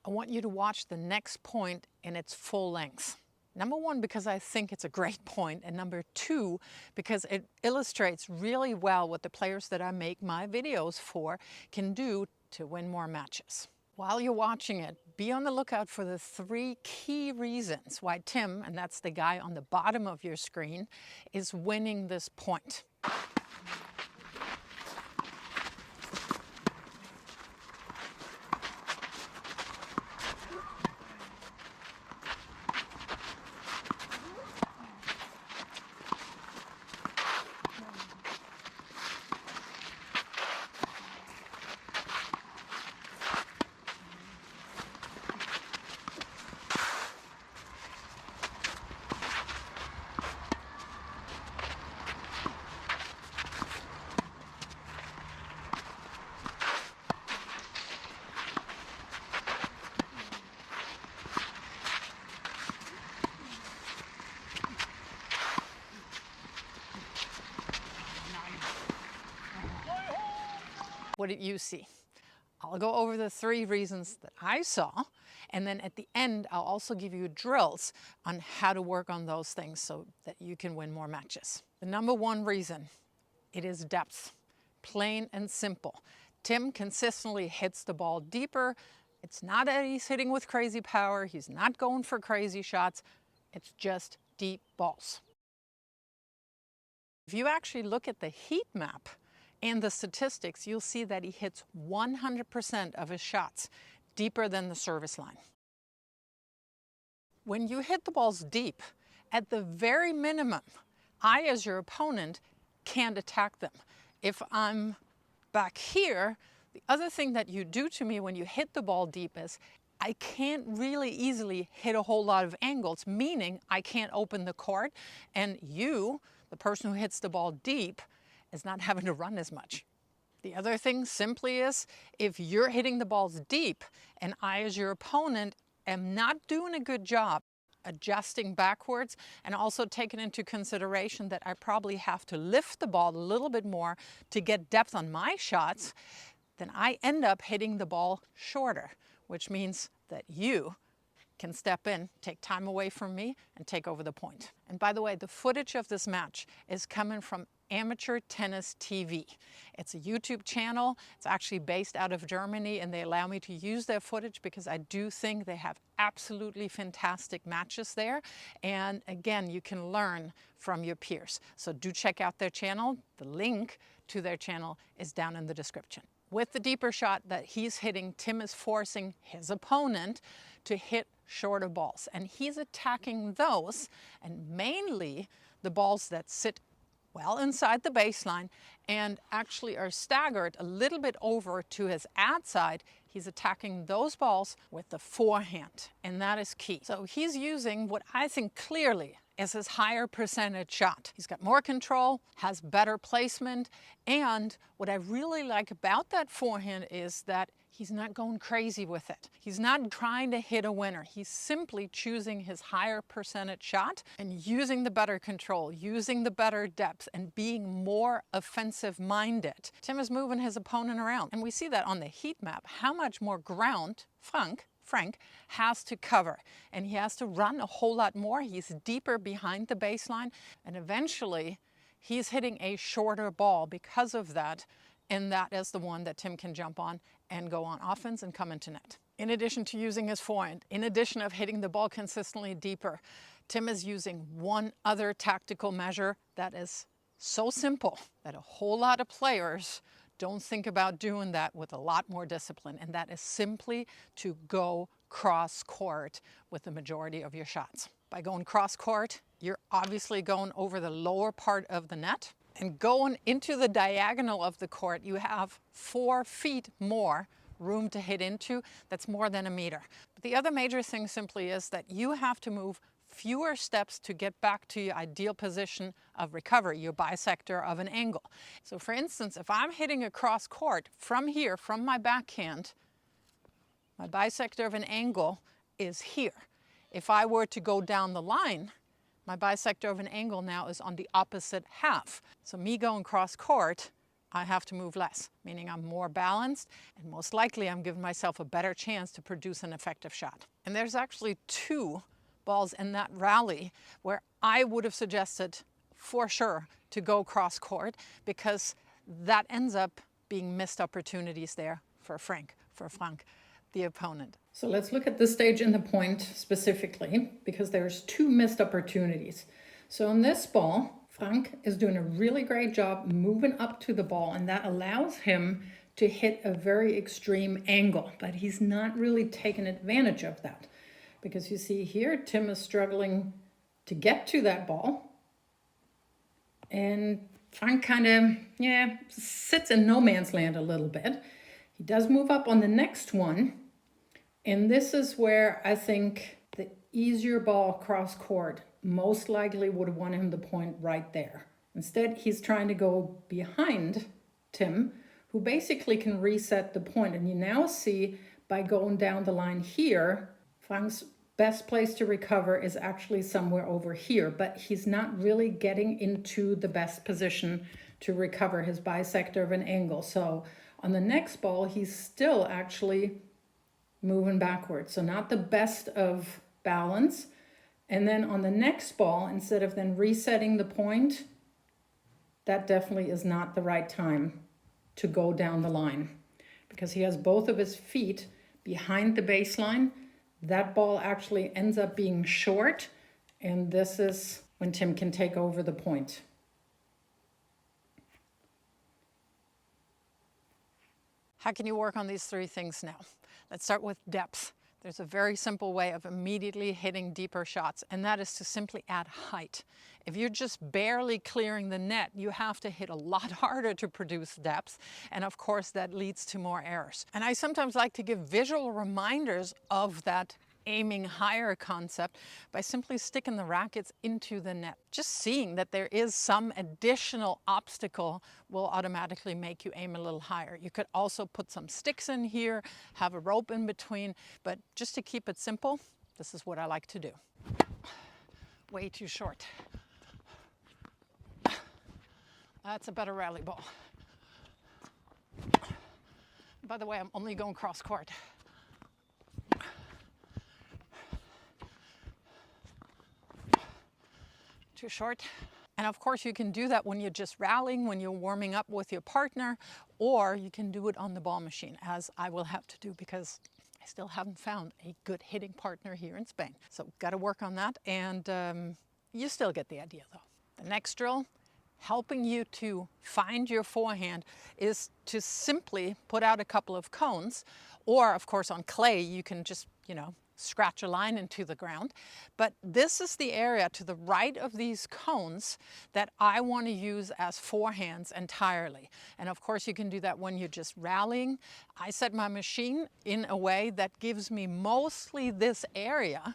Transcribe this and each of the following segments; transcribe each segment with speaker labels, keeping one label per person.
Speaker 1: I want you to watch the next point in its full length. Number one, because I think it's a great point, and number two, because it illustrates really well what the players that I make my videos for can do to win more matches. While you're watching it, be on the lookout for the 3 key reasons why Tim, and that's the guy on the bottom of your screen, is winning this point. What did you see? I'll go over the 3 reasons that I saw, and then at the end I'll also give you drills on how to work on those things so that you can win more matches. The number 1 reason, it is depth. Plain and simple. Tim consistently hits the ball deeper. It's not that he's hitting with crazy power, he's not going for crazy shots, it's just deep balls. If you actually look at the heat map and the statistics, you'll see that he hits 100% of his shots deeper than the service line. When you hit the balls deep, at the very minimum, I, as your opponent, can't attack them. If I'm back here, the other thing that you do to me when you hit the ball deep is I can't really easily hit a whole lot of angles, meaning I can't open the court, and you, the person who hits the ball deep, is not having to run as much. The other thing simply is, if you're hitting the balls deep and I, as your opponent, am not doing a good job adjusting backwards and also taking into consideration that I probably have to lift the ball a little bit more to get depth on my shots, then I end up hitting the ball shorter, which means that you can step in, take time away from me, and take over the point. And by the way, the footage of this match is coming from Amateur Tennis TV. It's a YouTube channel. It's actually based out of Germany, and they allow me to use their footage because I do think they have absolutely fantastic matches there. And again, you can learn from your peers. So do check out their channel. The link to their channel is down in the description. With the deeper shot that he's hitting, Tim is forcing his opponent to hit shorter balls. And he's attacking those, and mainly the balls that sit well inside the baseline and actually are staggered a little bit over to his ad side. He's attacking those balls with the forehand, and that is key. So he's using what I think clearly is his higher percentage shot. He's got more control, has better placement, and what I really like about that forehand is that he's not going crazy with it. He's not trying to hit a winner. He's simply choosing his higher percentage shot and using the better control, using the better depth, and being more offensive minded. Tim is moving his opponent around, and we see that on the heat map, how much more ground Frank has to cover, and he has to run a whole lot more. He's deeper behind the baseline, and eventually he's hitting a shorter ball because of that, and that is the one that Tim can jump on and go on offense and come into net. In addition to using his forehand, in addition of hitting the ball consistently deeper, Tim is using one other tactical measure that is so simple that a whole lot of players don't think about doing that with a lot more discipline, and that is simply to go cross court with the majority of your shots. By going cross court, you're obviously going over the lower part of the net, and going into the diagonal of the court, you have 4 feet more room to hit into. That's more than a meter. But the other major thing simply is that you have to move fewer steps to get back to your ideal position of recovery, your bisector of an angle. So for instance, if I'm hitting across court from here, from my backhand, my bisector of an angle is here. If I were to go down the line, my bisector of an angle now is on the opposite half. So me going cross court I have to move less, meaning I'm more balanced, and most likely I'm giving myself a better chance to produce an effective shot. And there's actually 2 balls in that rally where I would have suggested for sure to go cross court, because that ends up being missed opportunities there for Frank, the opponent.
Speaker 2: So let's look at this stage in the point specifically, because there's 2 missed opportunities. So on this ball, Frank is doing a really great job moving up to the ball, and that allows him to hit a very extreme angle, but he's not really taking advantage of that. Because you see here, Tim is struggling to get to that ball, and Frank kind of, sits in no man's land a little bit. He does move up on the next one, and this is where I think the easier ball cross court most likely would have won him the point right there. Instead, he's trying to go behind Tim, who basically can reset the point. And you now see by going down the line here, Frank's best place to recover is actually somewhere over here, but he's not really getting into the best position to recover his bisector of an angle. So on the next ball, he's still actually moving backwards. So not the best of balance. And then on the next ball, instead of then resetting the point, that definitely is not the right time to go down the line, because he has both of his feet behind the baseline. That ball actually ends up being short, and this is when Tim can take over the point.
Speaker 1: How can you work on these 3 things now? Let's start with depth. There's a very simple way of immediately hitting deeper shots, and that is to simply add height. If you're just barely clearing the net, you have to hit a lot harder to produce depth, and of course that leads to more errors. And I sometimes like to give visual reminders of that aiming higher concept by simply sticking the rackets into the net. Just seeing that there is some additional obstacle will automatically make you aim a little higher. You could also put some sticks in here, have a rope in between, but just to keep it simple, this is what I like to do. Way too short. That's a better rally ball. By the way, I'm only going cross court. Too short. And of course you can do that when you're just rallying, when you're warming up with your partner, or you can do it on the ball machine, as I will have to do because I still haven't found a good hitting partner here in Spain. So got to work on that, and you still get the idea though. The next drill, helping you to find your forehand, is to simply put out a couple of cones, or of course on clay you can just, scratch a line into the ground. But this is the area to the right of these cones that I want to use as forehands entirely. And of course you can do that when you're just rallying. I set my machine in a way that gives me mostly this area.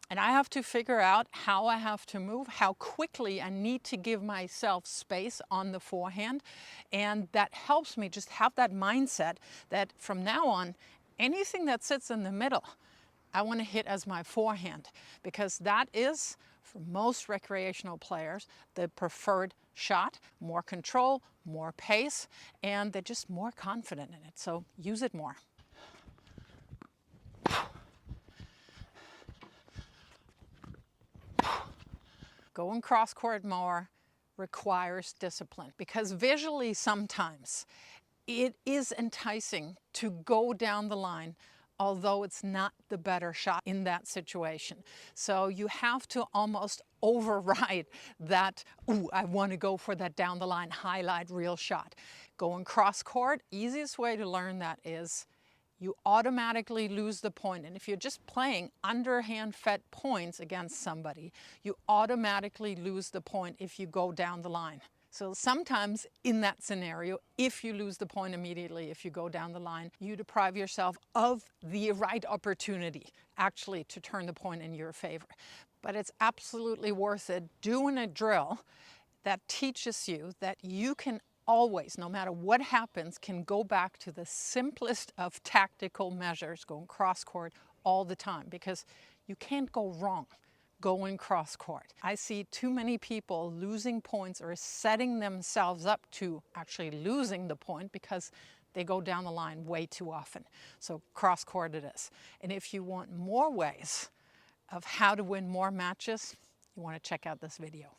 Speaker 1: And I have to figure out how I have to move, how quickly I need to give myself space on the forehand. And that helps me just have that mindset that from now on, anything that sits in the middle, I want to hit as my forehand, because that is, for most recreational players, the preferred shot. More control, more pace, and they're just more confident in it. So use it more. Going cross court more requires discipline, because visually sometimes it is enticing to go down the line, although it's not the better shot in that situation. So you have to almost override that, ooh, I want to go for that down the line highlight reel shot. Going cross court, easiest way to learn that is you automatically lose the point. And if you're just playing underhand fed points against somebody, you automatically lose the point if you go down the line. So sometimes in that scenario, if you lose the point immediately, if you go down the line, you deprive yourself of the right opportunity actually to turn the point in your favor. But it's absolutely worth it doing a drill that teaches you that you can always, no matter what happens, can go back to the simplest of tactical measures, going cross court all the time, because you can't go wrong going cross court. I see too many people losing points or setting themselves up to actually losing the point because they go down the line way too often. So cross court it is. And if you want more ways of how to win more matches, you want to check out this video.